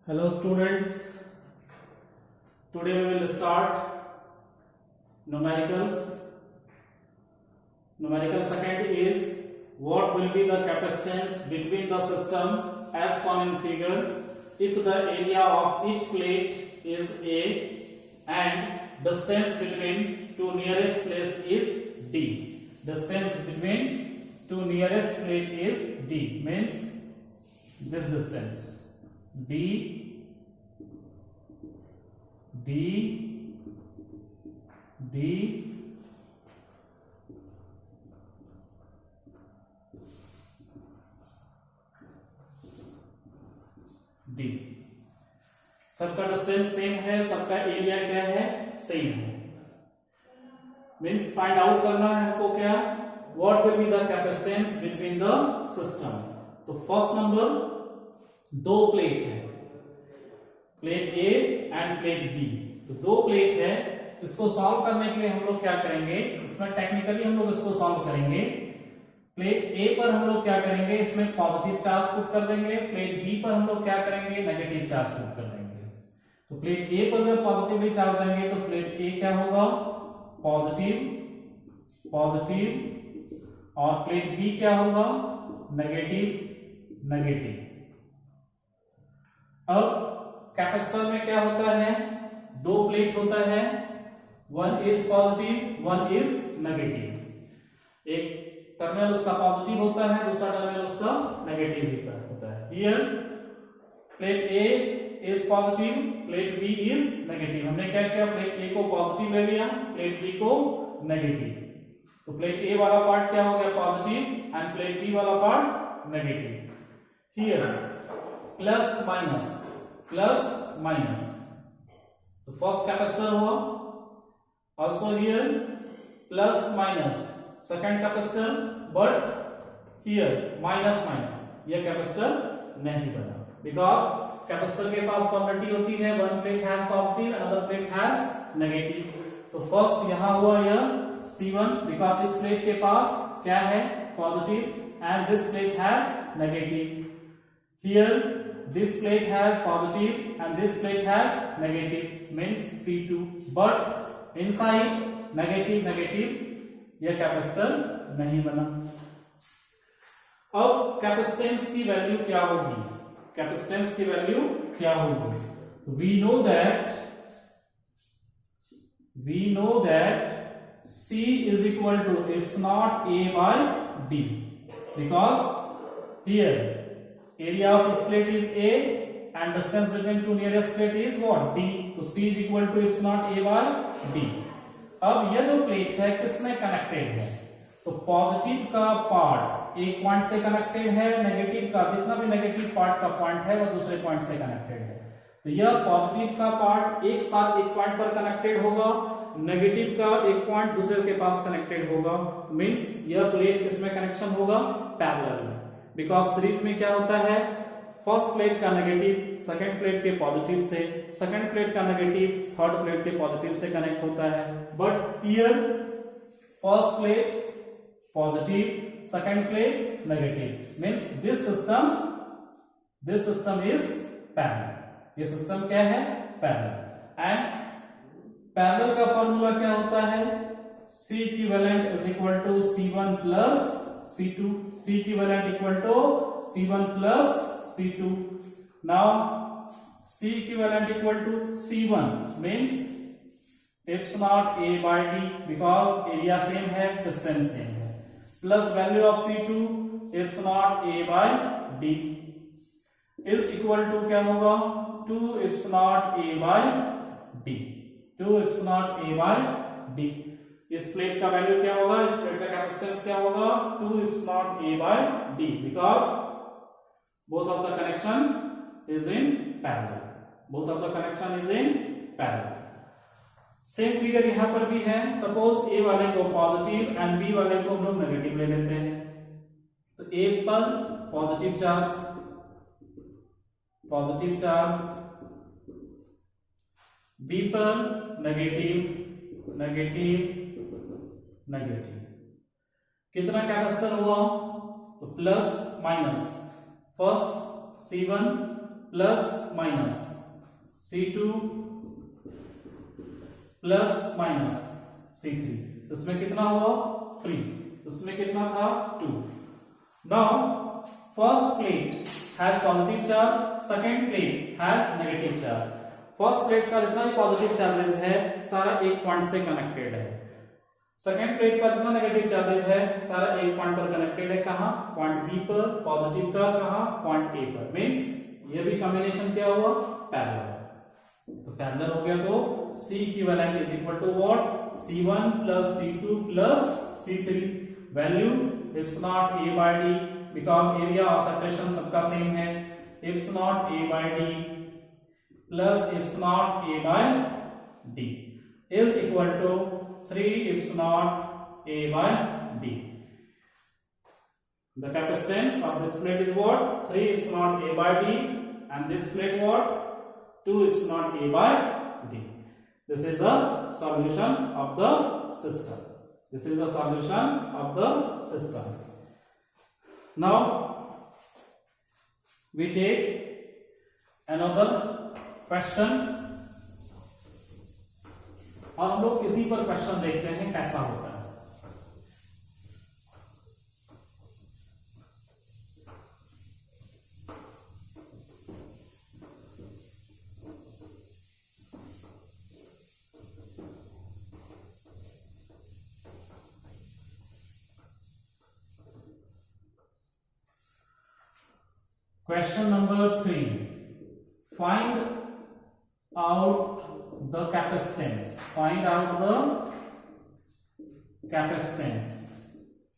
Hello students, today we will start numericals. Numerical second is what will be the capacitance between the system as shown in figure if the area of each plate is A and distance between two nearest plates is D. Distance between two nearest plate is D means this distance. D सबका distance same है, सबका area क्या है, same है। Means find out करना है हमको क्या, what will be the capacitance between the system. तो फर्स्ट नंबर, दो प्लेट है, plate A and plate B. तो दो प्लेट है, इसको सॉल्व करने के लिए हम लोग क्या करेंगे, इसमें टेक्निकली हम लोग इसको सॉल्व करेंगे। प्लेट ए पर हम लोग क्या करेंगे, इसमें पॉजिटिव चार्ज पुट कर देंगे, प्लेट बी पर हम लोग क्या करेंगे, नेगेटिव चार्ज पुट कर देंगे। तो प्लेट ए पर जब पॉजिटिवली चार्ज देंगे तो प्लेट ए क्या होगा, पॉजिटिव पॉजिटिव, और प्लेट बी क्या होगा, नेगेटिव नेगेटिव। अब कैपेसिटर में क्या होता है, दो प्लेट होता है, one is positive one is negative. एक टर्मिनल उसका पॉजिटिव होता है, दूसरा टर्मिनल उसका नेगेटिव होता है। Here plate A is positive, plate B is negative. हमने क्या किया, प्लेट ए को पॉजिटिव ले लिया, प्लेट बी को नेगेटिव। तो प्लेट ए वाला पार्ट क्या हो गया, पॉजिटिव, एंड प्लेट बी वाला part negative. Here plus minus, तो फर्स्ट कैपेसिटर हुआ, also here plus minus second capacitor, but here minus यह कैपेसिटर नहीं बना, बिकॉज कैपेसिटर के पास प्रॉपर्टी होती है, one plate has positive, another plate has negative. तो फर्स्ट यहां हुआ यह C1, बिकॉज इस प्लेट के पास क्या है, positive, and this plate has negative. Here this plate has positive and this plate has negative, means C2, but inside negative यह capacitor नहीं बना। अब कैपेसिटेंस की वैल्यू क्या होगी, कैपेसिटेंस की वैल्यू क्या होगी, we know that C is equal to epsilon A by D, because here area of this plate is A and distance between two nearest plate is what, D. तो C is equal to epsilon A by D। अब यह जो plate है किसमें connected है, तो positive का part एक पॉइंट से कनेक्टेड है, नेगेटिव का जितना भी नेगेटिव पार्ट का पॉइंट है वह दूसरे पॉइंट से कनेक्टेड है। तो यह पॉजिटिव का पार्ट एक साथ एक पॉइंट पर कनेक्टेड होगा, नेगेटिव का एक पॉइंट दूसरे के पास कनेक्टेड होगा। मींस यह प्लेट किसमें कनेक्शन होगा, पैरेलल में, बिकॉज सीरीज में क्या होता है, फर्स्ट प्लेट का नेगेटिव सेकंड प्लेट के पॉजिटिव से, सेकंड प्लेट का नेगेटिव थर्ड प्लेट के पॉजिटिव से कनेक्ट होता है। But here first plate positive, second plate negative, means this system is parallel. ये सिस्टम क्या है, पैरेलल। एंड पैरेलल का फॉर्मूला क्या होता है, C equivalent is equal to C1 plus C2, C equivalent equal to C1 plus C2. Now C equivalent equal to C1 means epsilon A by D, because area same है, distance same है, plus value of C2 epsilon A by D is equal to क्या होगा, 2 epsilon A by D, 2 epsilon A by D। इस plate का value क्या होगा, इस plate का कैपेसिटेंस क्या होगा, 2 epsilon A by D, because both of the connection is in parallel, both of the connection is in parallel। Same figure यहां पर भी है, सपोज A वाले को पॉजिटिव एंड B वाले को हम लोग नेगेटिव ले लेते हैं। तो A पर पॉजिटिव चार्ज, B पर नेगेटिव, कितना कैपेसिटर हुआ, तो plus minus, first C1 plus minus C2 plus minus C3, इसमें कितना हुआ 3, इसमें कितना था 2। Now first plate has positive charge, second plate has negative charge. First plate का जितना भी पॉजिटिव चार्जेस है सारा एक पॉइंट से कनेक्टेड है, सेकंड प्लेट का जितना नेगेटिव चार्जेस है सारा एक पॉइंट पर कनेक्टेड है। कहां? पॉइंट बी पर। पॉजिटिव का कहां? पॉइंट ए पर। मींस ये भी कॉम्बिनेशन क्या हुआ? पैरेलल। तो पैरेलल हो गया तो C equivalent is equal to what? C1 plus C2 plus C3। Value eps naught A by D, because area और सेपरेशन सबका सेम है। Eps naught A by D plus eps naught A by D is equal to 3 eps naught A by D. The capacitance of this plate is what? 3 ips naught A by D, and this plate what? 2 ips naught A by D. This is the solution of the system. This is the solution of the system. Now we take another question, और हम लोग इसी पर question देखते हैं कैसा होता है। Question number 3. Find out the capacitance. Find out the capacitance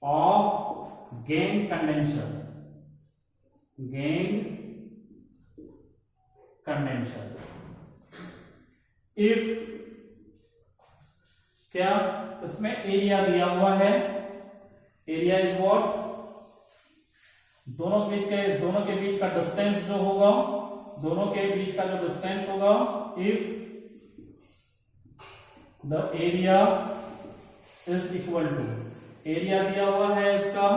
of gain condenser. Gain condenser. If क्या इसमें एरिया दिया हुआ है, एरिया इज व्हाट? दोनों के बीच का डिस्टेंस जो होगा, दोनों के बीच का जो डिस्टेंस होगा, if the area is equal to, area दिया हुआ है इसका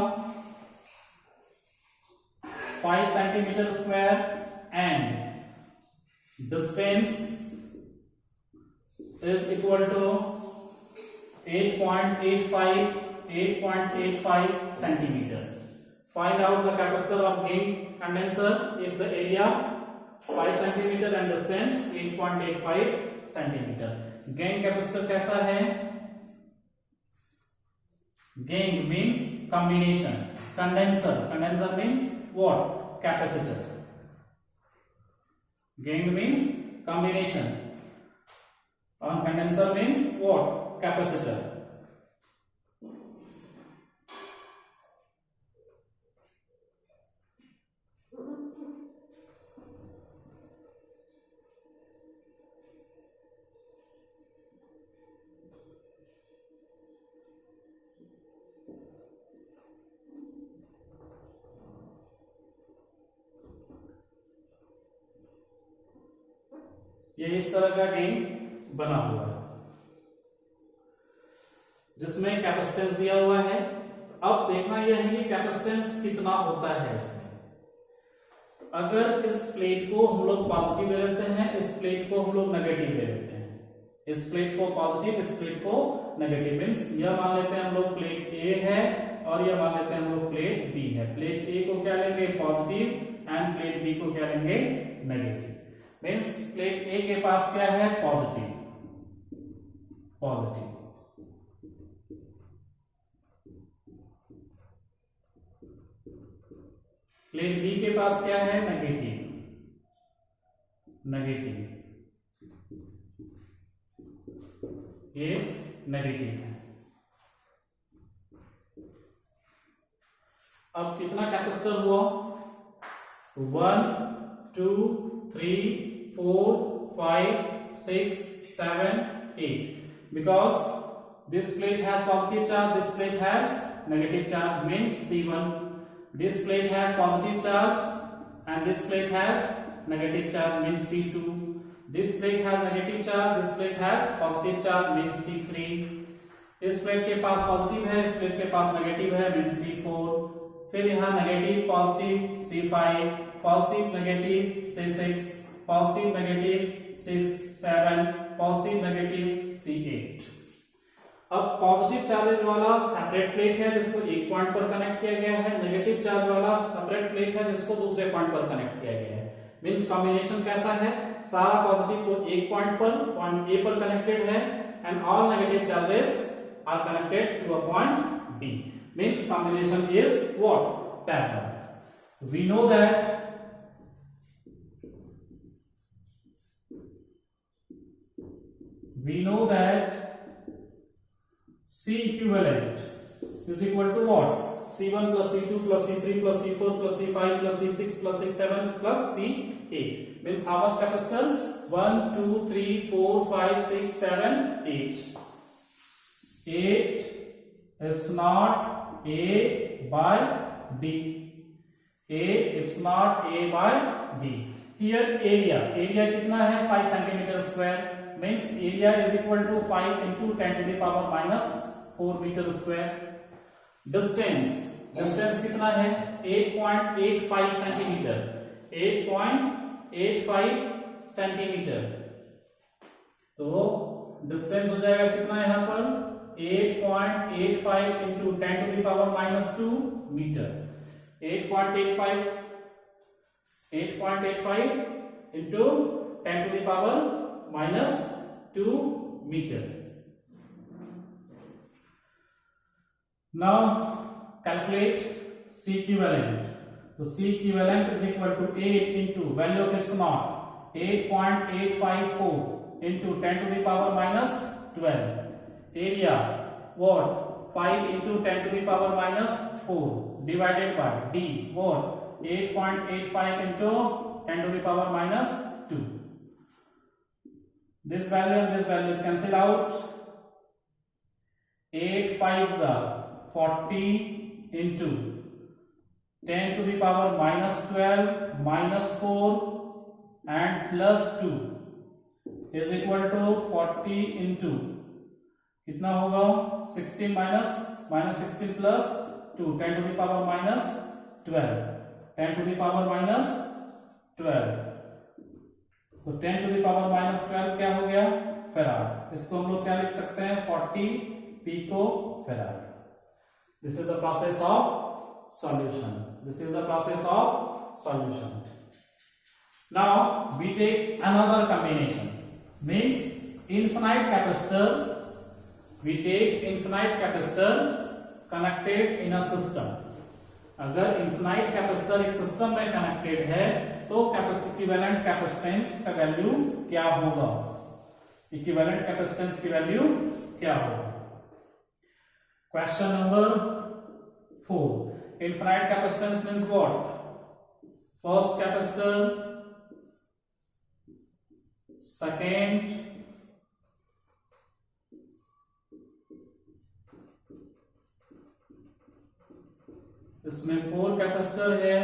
5 centimetre square and distance is equal to 8.85 centimetre. Find out the capacitor of gain condenser if the area 5 centimeter and distance 8.85 centimeter. Gain capacitor कैसा है? Gain means combination. Condenser means what? Capacitor. Gain means combination. And condenser means what? Capacitor. ये इस तरह का gain बना हुआ है जिसमें कैपेसिटेंस दिया हुआ है। अब देखना यह है कि कैपेसिटेंस कितना होता है इसमें। अगर इस प्लेट को हम लोग पॉजिटिव ले लेते हैं, इस प्लेट को हम लोग नेगेटिव ले लेते हैं, इस प्लेट को पॉजिटिव, इस प्लेट को नेगेटिव, मींस यह मान लेते हैं हम लोग प्लेट ए है और यह मान लेते हैं हम लोग प्लेट बी है। प्लेट ए को क्या लेंगे? पॉजिटिव, एंड प्लेट बी को क्या लेंगे? नेगेटिव। मीन्स प्लेट ए के पास क्या है? पॉजिटिव। प्लेट बी के पास क्या है? नेगेटिव। ये नेगेटिव है। अब कितना कैपेसिटर हुआ? 1 2 3 4 5 6 7 8, because this plate has positive charge, this plate has negative charge, means C1. This plate has positive charge and this plate has negative charge, means C2. This plate has negative charge, this plate has positive charge, means C3. इस plate के पास positive है, इस plate के पास negative है, means C4. फिर यहाँ negative positive C5, positive negative C6, positive negative C7, positive negative C8। अब positive charges वाला सेपरेट प्लेट है जिसको एक पॉइंट पर कनेक्ट किया गया है, नेगेटिव चार्ज वाला सेपरेट प्लेट है जिसको दूसरे पॉइंट पर कनेक्ट किया गया है। मींस कॉम्बिनेशन कैसा है, सारा पॉजिटिव को एक पॉइंट पर, पॉइंट ए पर कनेक्टेड है and all negative charges are connected to a point B. Means combination is what, parallel. We know that C equivalent is equal to what? C1 plus C2 plus C3 plus C4 plus C5 plus C6 plus C7 plus C8. Means how much capacitor? 1, 2, 3, 4, 5, 6, 7, 8. 8 epsilon A by D. 8 epsilon A by D. Here area कितना है? 5 centimeter square. Means area is equal to 5 into 10 to the power minus 4 meter square. Distance कितना है? 8.85 centimetre. 8.85 centimetre. तो distance हो जाएगा कितना यहाँ पर? 8.85 into 10 to the power minus 2 metre. 8.85 into 10 to the power minus 2 meter. Now calculate C equivalent. So C equivalent is equal to 8 into value of epsilon 8.854 into 10 to the power minus 12. Area what? 5 into 10 to the power minus 4 divided by D what? 8.85 into 10 to the power minus 2. This value and this value is cancelled out. 8 5s are 40 into 10 to the power minus 12 minus 4 and plus 2 is equal to 40 into कितना होगा? 16 minus 16 plus 2, 10 to the power minus 12, 10 to the power minus 12. तो 10 to the power minus 12 क्या हो गया? Farad. इसको हम लोग क्या लिख सकते हैं? 40 picofarad. This is the process of solution. This is the process of solution. Now we take another combination. Means infinite capacitor. We take infinite capacitor connected in a system. अगर infinite capacitor एक system में connected है तो equivalent capacitance का value क्या होगा? Equivalent capacitance की value क्या होगा? Question number 4. Infinite capacitance means what? First capacitor, second, इसमें 4 कैपेसिटर है,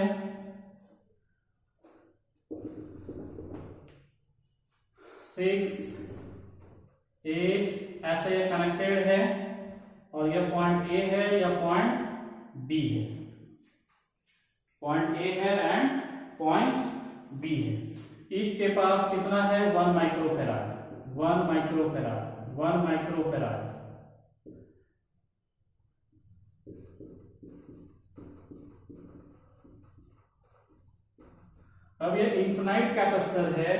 6, 8 ऐसे कनेक्टेड है और यह पॉइंट ए है, यह पॉइंट बी है। पॉइंट ए है एंड पॉइंट बी है। ईच के पास कितना है? 1 माइक्रोफेराड, 1 माइक्रोफेराड, 1 माइक्रोफेराड। अब ये इनफिनाइट कैपेसिटर है,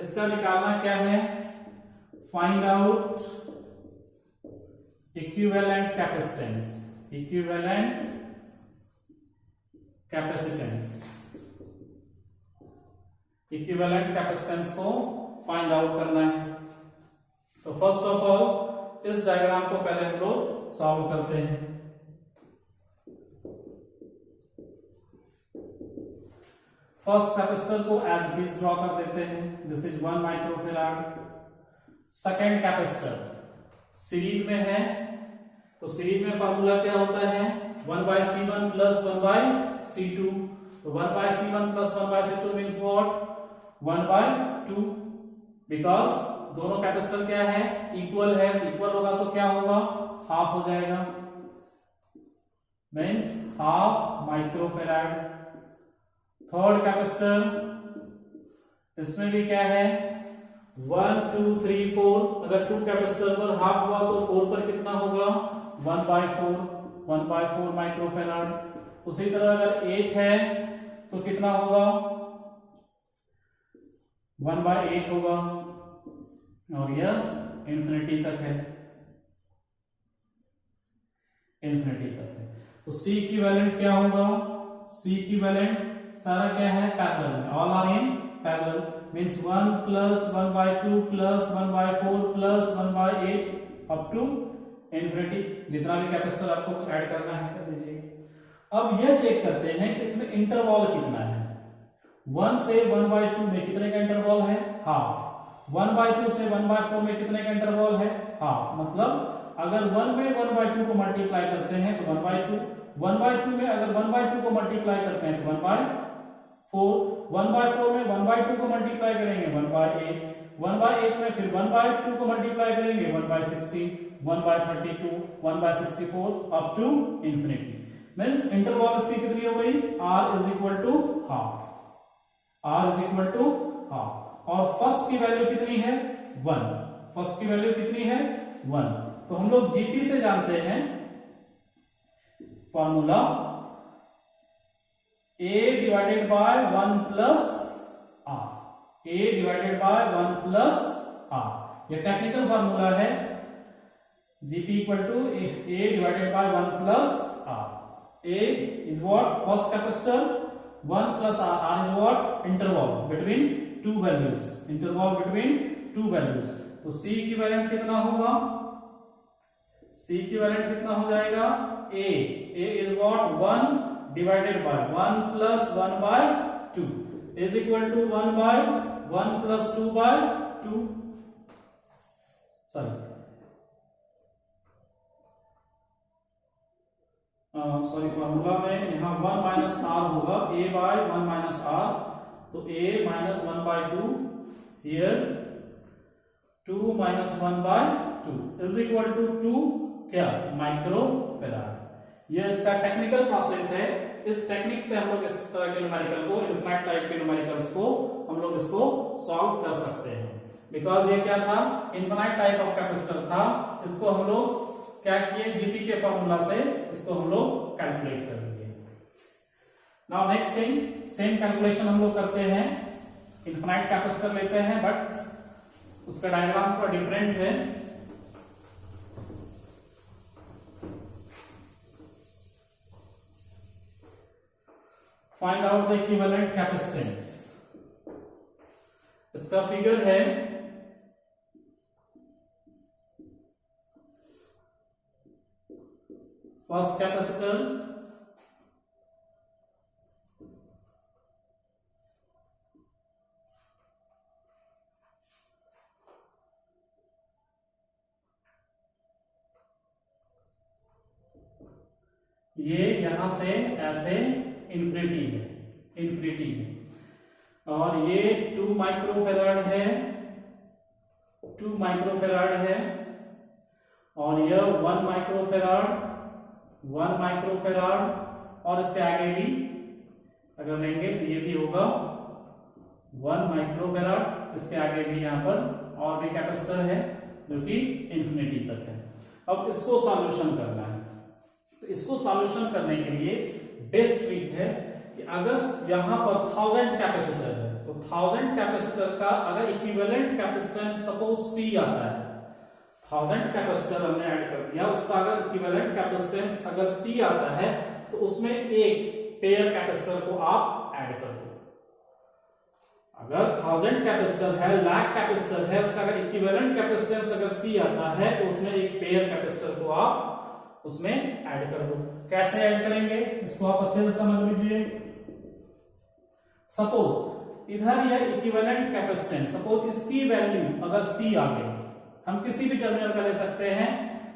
इसका निकालना क्या है? Find out equivalent capacitance, equivalent capacitance. Equivalent capacitance को फाइंड आउट करना है। तो फर्स्ट ऑफ ऑल इस डायग्राम को पहले हम लोग सॉल्व करते हैं। फर्स्ट कैपेसिटर को एज इट इज ड्रॉ कर देते हैं। This is 1 microfarad. Second capacitor series में है, तो सीरीज में फार्मूला क्या होता है? 1/C1 plus 1/C2। तो 1/C1 plus 1/C2 means what? 1/2, because दोनों कैपेसिटर क्या है? इक्वल है। इक्वल होगा तो क्या होगा? हाफ हो जाएगा। Means half microfarad. Third capacitor, इसमें भी क्या है 1 2 3 4, अगर 2 कैपेसिटर पर हाफ हुआ तो 4 पर कितना होगा 1/4 माइक्रोफेराड। उसी तरह अगर 8 है तो कितना होगा 1/8 होगा, और यह इंफिनिटी तक है, इंफिनिटी तक है। तो C इक्विवेलेंट क्या होगा, C इक्विवेलेंट सारा क्या है पैरेलल में, all are in parallel, means 1 plus 1/2 plus 1/4 plus 1/8 up to infinity. जितना भी कैपेसिटर आपको ऐड करना है कर दीजिए। अब यह चेक करते हैं कि इसमें इंटरवल कितना है। 1 से 1/2 में कितने का इंटरवल है, हाफ। 1/2 से 1/4 में कितने का इंटरवल है, हाफ। मतलब अगर 1 में 1/2 को मल्टीप्लाई करते हैं तो 1/2, 1/2 में अगर 1/2 को मल्टीप्लाई करते हैं तो 1/4, 1/4 में 1/2 को मल्टीप्लाई करेंगे 1/8, 1/8 में फिर 1/2 को मल्टीप्लाई करेंगे 1/16, 1/32, 1/64 up to infinity. Means interval इसकी कितनी हो गई, r is equal to half, r is equal to half. और फर्स्ट की वैल्यू कितनी है 1, फर्स्ट की वैल्यू कितनी है 1। तो हम लोग जीपी से जानते हैं formula a divided by 1 plus r, a divided by 1 plus r। यह टेक्निकल फॉर्मूला है, GP equal to a divided by 1 plus r। a is what, first capacitor, 1 plus r, r is what, interval between two values, interval between two values। तो c equivalent कितना होगा, c equivalent कितना हो जाएगा, a is what 1 divided by 1 plus 1/2 is equal to 1/1 plus 2/2, sorry formula में यहाँ 1 minus R होगा, a by 1 minus R, तो a minus 1/2 here 2 minus 1/2 is equal to 2 क्या माइक्रोफेराड। यह इसका टेक्निकल प्रोसेस है। इस टेक्निक से हम लोग इस तरह के न्यूमेरिकल को, इनफिनिट टाइप के न्यूमेरिकल्स को हम लोग इसको सॉल्व कर सकते हैं। बिकॉज ये क्या था, इनफिनिट टाइप ऑफ कैपेसिटर था, इसको हम लोग क्या किए, जीपी के फॉर्मूला से इसको हम लोग कैलकुलेट कर लेंगे। Now next thing, same calculation हम लोग करते हैं, इनफिनिट कैपेसिटर लेते हैं, बट उसका डायग्राम थोड़ा डिफरेंट है। Find out the equivalent capacitance. इसका फिगर है फर्स्ट कैपेसिटर, ये यहां से ऐसे इंफिनिटी है, इंफिनिटी है, और ये 2 माइक्रोफेराड है, 2 माइक्रोफेराड है, और यह 1 माइक्रोफेराड, 1 माइक्रोफेराड, और इसके आगे भी अगर लेंगे तो ये भी होगा 1 माइक्रोफेराड, इसके आगे भी यहाँ पर और भी कैपेसिटर है जो कि इंफिनिटी तक है। अब इसको सॉल्यूशन करना है, तो इसको सॉल्यूशन करने के लिए बेस्ट ट्रिक है कि अगर यहां पर 1000 कैपेसिटर है तो 1000 कैपेसिटर का अगर इक्विवेलेंट कैपेसिटेंस सपोज C आता है, 1000 कैपेसिटर हमने ऐड कर दिया, उसका अगर इक्विवेलेंट कैपेसिटेंस अगर C आता है तो उसमें एक पेयर कैपेसिटर को आप ऐड कर दो। अगर 1000 कैपेसिटर है, लाख कैपेसिटर है, उसका अगर इक्विवेलेंट कैपेसिटेंस अगर C आता है तो उसमें एक पेयर कैपेसिटर को आप उसमें ऐड कर दो। कैसे ऐड करेंगे इसको आप अच्छे से समझ लीजिए। सपोज इधर यह इक्विवेलेंट कैपेसिटेंस, सपोज इसकी वैल्यू अगर C आ गई, हम किसी भी टर्मिनल का ले सकते हैं,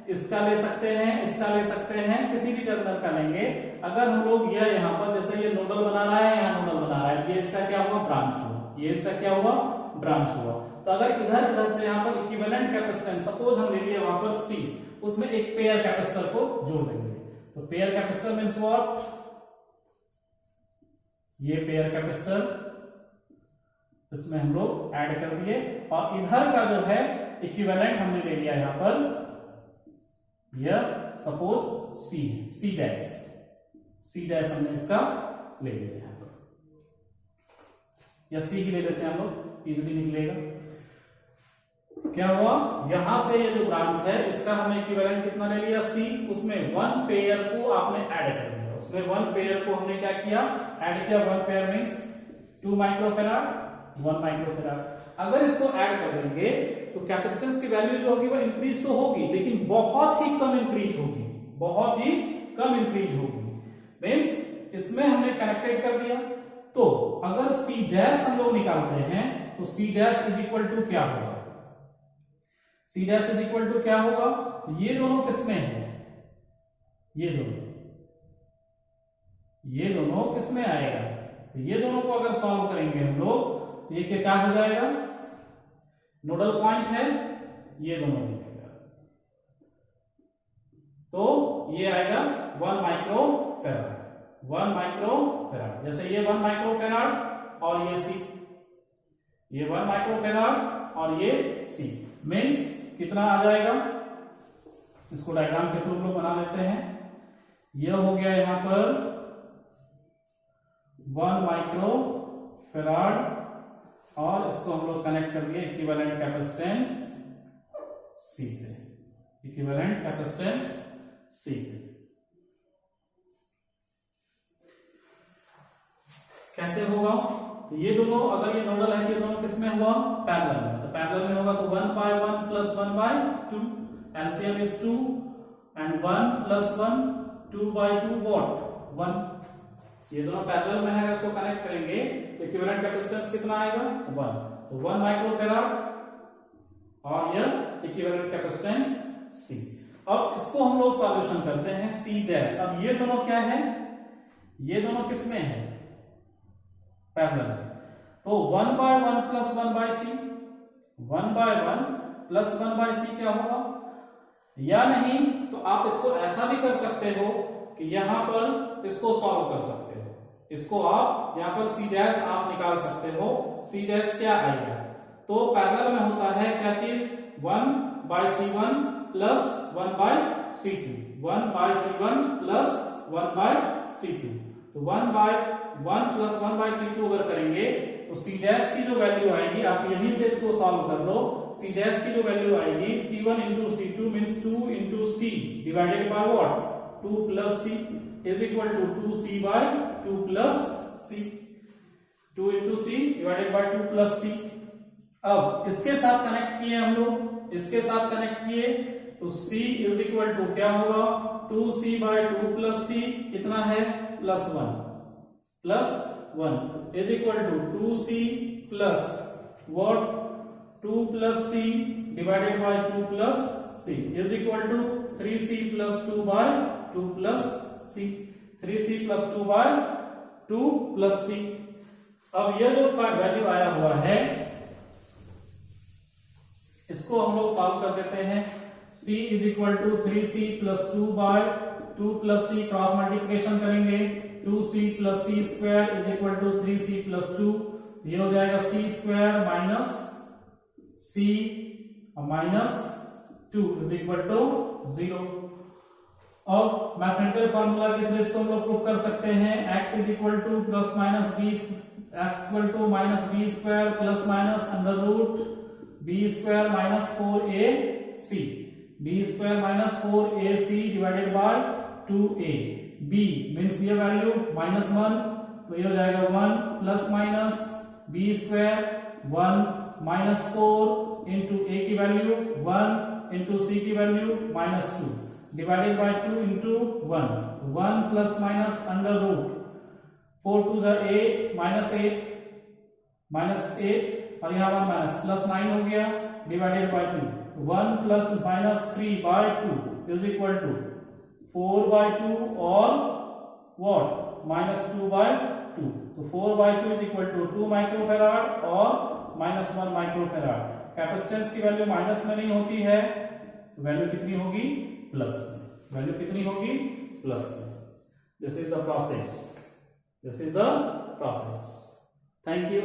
इसका ले सकते हैं, इसका ले सकते हैं, किसी भी टर्मिनल का लेंगे। अगर हम लोग यह यहाँ पर जैसे ये नोडल बना रहा है, यहाँ नोडल बना रहा है, ये इसका क्या हुआ ब्रांच हुआ, ये इसका क्या हुआ ब्रांच हुआ। तो अगर इधर से यहाँ पर इक्विवेलेंट कैपेसिटेंस सपोज हम ले लिए वहां पर C, उसमें एक पेयर कैपेसिटर को जोड़ देंगे। तो तो पेयर कैपेसिटर मीन्स व्हाट, ये पेयर कैपेसिटर इसमें हम लोग ऐड कर दिए, और इधर का जो है इक्विवेलेंट हमने ले लिया यहां पर, यह सपोज सी डैश हमने इसका ले लिया यहां पर, या सी ही ले लेते हैं हम लोग, इजीली निकलेगा। क्या हुआ, यहां से ये जो ब्रांच है इसका हमने इक्विवेलेंट कितना ले लिया, सी, उसमें वन पेयर को आपने ऐड कर दिया, उसमें वन पेयर को हमने क्या किया, ऐड किया। One pair means 2 microfarad, 1 microfarad. अगर इसको ऐड कर देंगे तो कैपेसिटेंस की वैल्यू जो होगी वो इंक्रीज तो होगी, लेकिन बहुत ही कम इंक्रीज होगी, बहुत ही कम इंक्रीज होगी। मींस इसमें हमने कनेक्टेड कर दिया, तो अगर सी डैश हम लोग निकालते हैं तो C dash is equal to क्या होगा, C dash is equal to क्या होगा, ये दोनों किसमें है, ये दोनों किसमें आएगा, तो ये दोनों को अगर सॉल्व करेंगे हम लोग तो ये क्या हो जाएगा, नोडल पॉइंट है, ये दोनों मिलेगा, तो ये आएगा 1 माइक्रोफैराड, 1 माइक्रोफैराड। जैसे ये 1 माइक्रोफैराड और ये सी, ये 1 माइक्रोफैराड और ये सी, मीन्स कितना आ जाएगा, इसको डायग्राम के थ्रू हम लोग बना लेते हैं। यह हो गया यहां पर 1 माइक्रोफैराड, और इसको हम लोग कनेक्ट कर दिए इक्विवेलेंट कैपेसिटेंस सी से, इक्विवेलेंट कैपेसिटेंस सी से। कैसे होगा, तो ये दोनों अगर ये नोडल है, ये दोनों किसमें हुआ, पैरेलल में, तो पैरेलल में होगा तो 1/1 plus 1/2, LCM is 2, and 1 plus 1 2/2 what 1, ये दोनों पैरेलल में है, इसको कनेक्ट करेंगे तो इक्विवेलेंट कैपेसिटेंस कितना आएगा 1, तो 1 माइक्रोफैराड, और यह इक्विवेलेंट कैपेसिटेंस सी। अब इसको हम लोग सॉल्यूशन करते हैं सी डैश। अब ये दोनों क्या है, ये दोनों किसमें है, पैरेलल में, तो 1/1 प्लस 1/c, 1/1 प्लस 1/c क्या होगा, या नहीं तो आप इसको ऐसा भी कर सकते हो कि यहां पर इसको सॉल्व कर सकते हो, इसको आप यहां पर सी डैश आप निकाल सकते हो। सी डैश क्या आएगा, तो पैरेलल में होता है क्या चीज, 1/c1 plus 1/c2, 1/c1 plus 1/c2, तो 1/1 प्लस 1/c2 अगर करेंगे तो सी डैश की जो वैल्यू आएगी, आप यहीं से इसको सॉल्व कर लो, सी डैश की जो वैल्यू आएगी c1 into c2 means 2 into c divided by what 2 plus c is equal to 2c by 2 plus c, 2 into c divided by 2 plus c। अब इसके साथ कनेक्ट किए हम लोग, इसके साथ कनेक्ट किए तो c इज इक्वल टू क्या होगा, 2c बाय 2 प्लस c कितना है, plus 1 is equal to 2c plus what 2 plus c divided by 2 plus c is equal to 3c plus 2 by 2 plus c, 3c plus 2 by 2 plus c। अब यह जो value आया हुआ है इसको हम लोग सॉल्व कर देते हैं, c is equal to 3c plus 2 by 2 plus c, cross multiplication करेंगे 2c plus c square is equal to 3c plus 2, ये हो जाएगा c square minus c minus 2 is equal to 0। और मैथमेटिकल फार्मूला के through इसको हम लोग prove कर सकते हैं, x is equal to plus minus b, x equal to minus b square plus minus under root b square minus 4ac, b square minus 4ac divided by 2a, b means ये value -1, तो ये हो जाएगा 1 plus minus b square 1 minus 4 into a की value 1 into c की value -2 divided by 2 into 1 plus minus under root 4 2 8 minus 8 और यहाँ 1 minus plus 9 हो गया divided by 2, 1 plus minus 3 by 2 is equal to 4 by 2 और व्हाट -2 बाय 2, तो 4 by 2 is equal to 2 microfarad और -1 microfarad. Capacitance की value minus में नहीं होती है तो वैल्यू कितनी होगी, प्लस में, वैल्यू कितनी होगी प्लस में। This is the process, this is the process. Thank you.